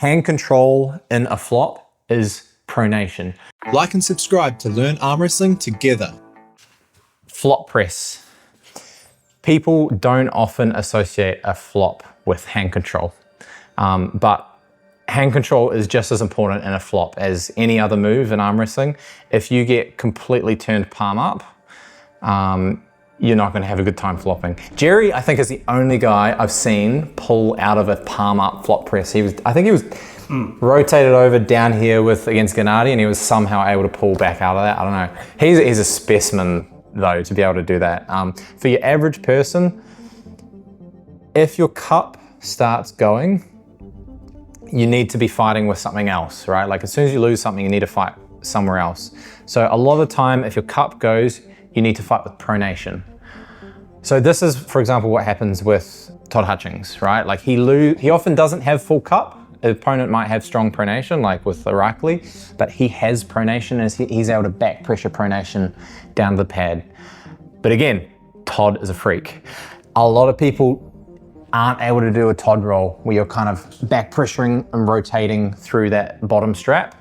hand control in a flop is pronation. Like and subscribe to learn arm wrestling together. Flop press. People don't often associate a flop with hand control, but hand control is just as important in a flop as any other move in arm wrestling. If you get completely turned palm up, you're not going to have a good time flopping. Jerry, I think, is the only guy I've seen pull out of a palm up flop press. I think he was rotated over down here against Gennady, and he was somehow able to pull back out of that. I don't know. He's a specimen though to be able to do that. For your average person, if your cup starts going, you need to be fighting with something else, right? Like as soon as you lose something, you need to fight somewhere else. So a lot of the time, if your cup goes, you need to fight with pronation. So this is, for example, what happens with Todd Hutchings, right? Like he often doesn't have full cup. The opponent might have strong pronation, like with Irakli, but he has pronation as he's able to back pressure pronation down the pad. But again, Todd is a freak. A lot of people aren't able to do a Todd roll where you're kind of back pressuring and rotating through that bottom strap.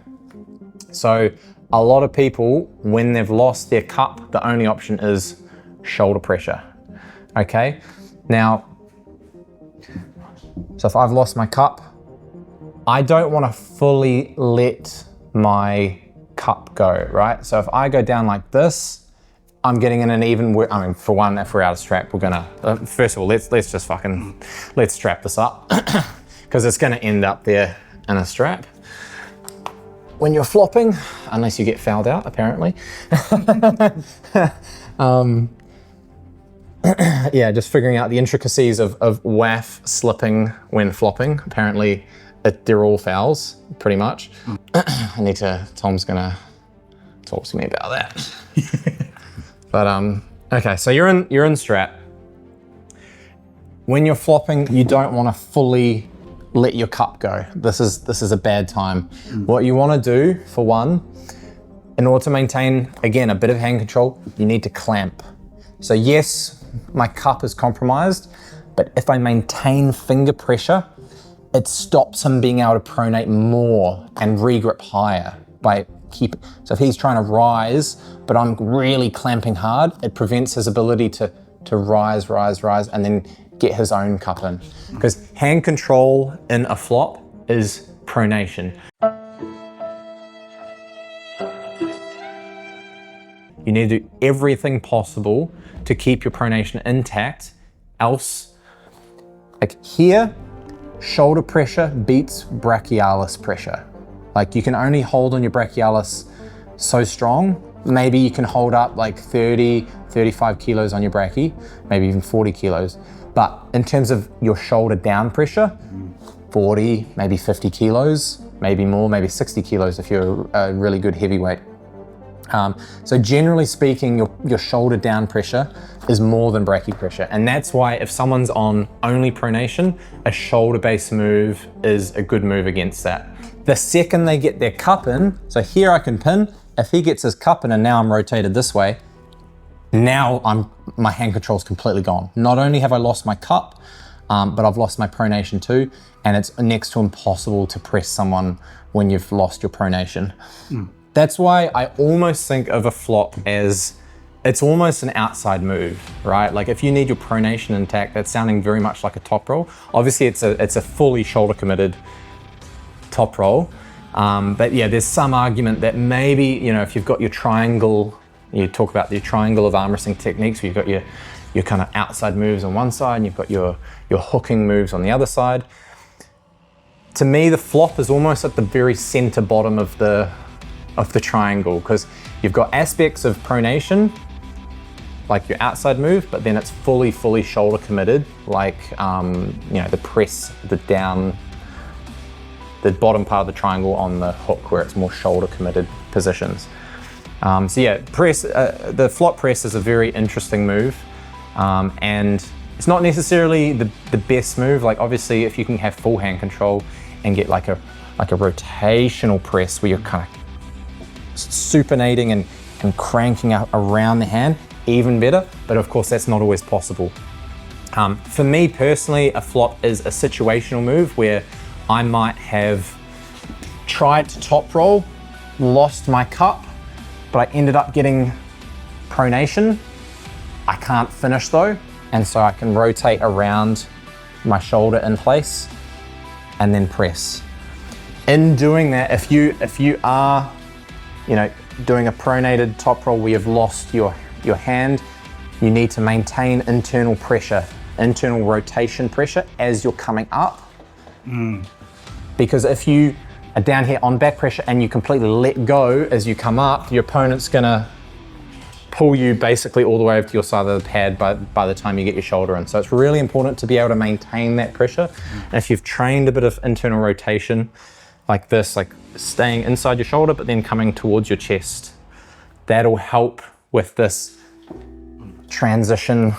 So a lot of people, when they've lost their cup, the only option is shoulder pressure, okay? Now, so if I've lost my cup, I don't want to fully let my cup go, right? So if I go down like this, I'm getting in an even, I mean, for one, if we're out of strap, we're gonna, first of all, let's strap this up because it's gonna end up there in a strap. When you're flopping, unless you get fouled out, apparently. Yeah, just figuring out the intricacies of WAF slipping when flopping. Apparently, they're all fouls, pretty much. Tom's gonna talk to me about that. But okay, so you're in strap. When you're flopping, you don't want to fully let your cup go. This is a bad time. What you want to do, for one, in order to maintain, again, a bit of hand control, you need to clamp. So yes, my cup is compromised, but if I maintain finger pressure, it stops him being able to pronate more and regrip higher by so if he's trying to rise, but I'm really clamping hard, it prevents his ability to rise, and then get his own cup in. Because hand control in a flop is pronation. You need to do everything possible to keep your pronation intact, else, like here, shoulder pressure beats brachialis pressure. Like you can only hold on your brachialis so strong. Maybe you can hold up like 30, 35 kilos on your brachii, maybe even 40 kilos. But in terms of your shoulder down pressure, 40, maybe 50 kilos, maybe more, maybe 60 kilos if you're a really good heavyweight. So generally speaking, your shoulder down pressure is more than brachii pressure. And that's why if someone's on only pronation, a shoulder-based move is a good move against that. The second they get their cup in, so here I can pin, if he gets his cup in and now I'm rotated this way, now my hand control is completely gone. Not only have I lost my cup, but I've lost my pronation too, and it's next to impossible to press someone when you've lost your pronation. That's why I almost think of a flop as, it's almost an outside move, right? Like if you need your pronation intact, that's sounding very much like a top roll. Obviously it's a fully shoulder committed top roll. But yeah, there's some argument that maybe, if you've got your triangle, you talk about the triangle of arm wrestling techniques, where you've got your kind of outside moves on one side and you've got your hooking moves on the other side. To me, the flop is almost at the very center bottom of the triangle, because you've got aspects of pronation, like your outside move, but then it's fully shoulder committed, like the press, the bottom part of the triangle on the hook, where it's more shoulder committed positions. So yeah, the flop press is a very interesting move, and it's not necessarily the best move. Like obviously, if you can have full hand control and get like a rotational press where you're kind of supinating and cranking up around the hand, even better. But of course, that's not always possible. For me personally, a flop is a situational move where I might have tried to top roll, lost my cup, but I ended up getting pronation. I can't finish though, and so I can rotate around my shoulder in place and then press. In doing that, if you are, doing a pronated top roll where you've lost your hand, you need to maintain internal pressure, internal rotation pressure as you're coming up. Because if you are down here on back pressure and you completely let go as you come up, your opponent's gonna pull you basically all the way over to your side of the pad by the time you get your shoulder in. So it's really important to be able to maintain that pressure. And if you've trained a bit of internal rotation like this, like staying inside your shoulder but then coming towards your chest, that'll help with this transition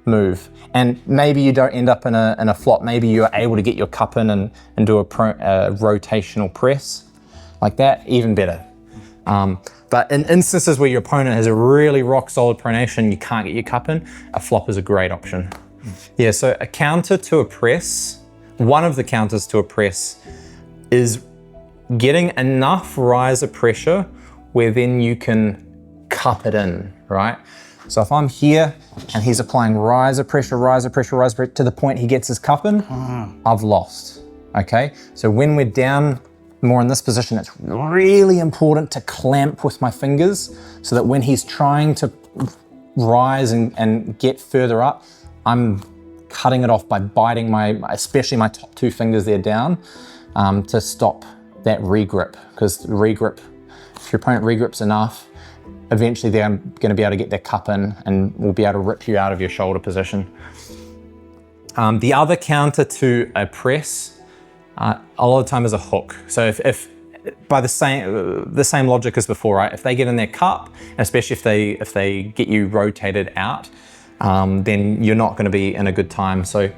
move. And maybe you don't end up in a flop. Maybe you're able to get your cup in and do a rotational press like that, even better. But in instances where your opponent has a really rock solid pronation, you can't get your cup in, a flop is a great option. Yeah, so a counter to a press, one of the counters to a press is getting enough riser pressure where then you can cup it in, right? So if I'm here and he's applying riser pressure to the point he gets his cup in, I've lost, okay? So when we're down more in this position, it's really important to clamp with my fingers so that when he's trying to rise and get further up, I'm cutting it off by biting especially my top two fingers there down to stop that regrip. Because regrip, if your opponent regrips enough, eventually they're going to be able to get their cup in and will be able to rip you out of your shoulder position. The other counter to a press, a lot of the time is a hook. So if by the same logic as before, right? If they get in their cup, and especially if they get you rotated out, then you're not going to be in a good time. So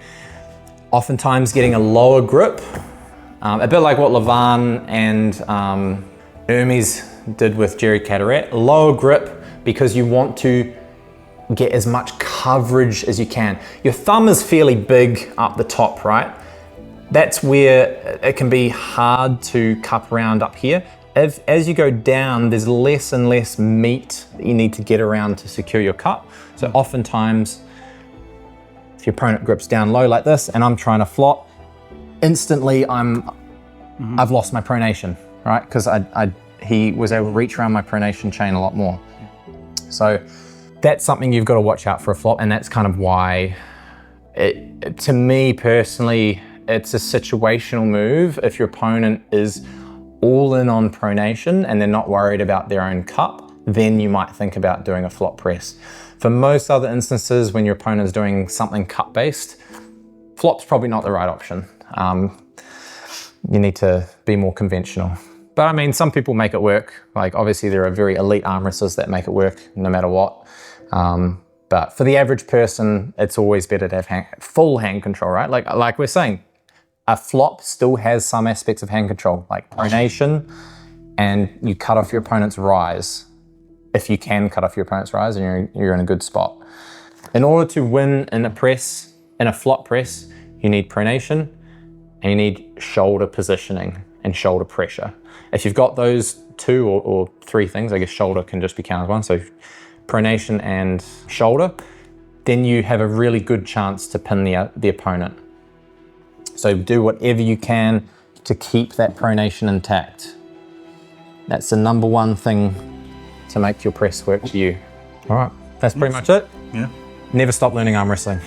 oftentimes getting a lower grip, a bit like what Levan and Hermes did with Jerry Cataret, lower grip because you want to get as much coverage as you can. Your thumb is fairly big up the top, right? That's where it can be hard to cup around up here. As you go down, there's less and less meat that you need to get around to secure your cup. So oftentimes, if your opponent grips down low like this and I'm trying to flop, instantly I've lost my pronation, right? Because he was able to reach around my pronation chain a lot more. So that's something you've got to watch out for a flop, and that's kind of why, to me personally, it's a situational move. If your opponent is all in on pronation and they're not worried about their own cup, then you might think about doing a flop press. For most other instances, when your opponent is doing something cup-based, flop's probably not the right option. You need to be more conventional. But I mean, some people make it work. Like obviously there are very elite arm wrestlers that make it work no matter what. But for the average person, it's always better to have full hand control, right? Like we're saying, a flop still has some aspects of hand control, like pronation, and you cut off your opponent's rise. If you can cut off your opponent's rise, and you're in a good spot. In order to win in a press, in a flop press, you need pronation and you need shoulder positioning and shoulder pressure. If you've got those two or three things, I guess shoulder can just be counted as one, so pronation and shoulder, then you have a really good chance to pin the opponent. So do whatever you can to keep that pronation intact. That's the number one thing to make your press work for you. All right, that's pretty much it. Yeah. Never stop learning arm wrestling.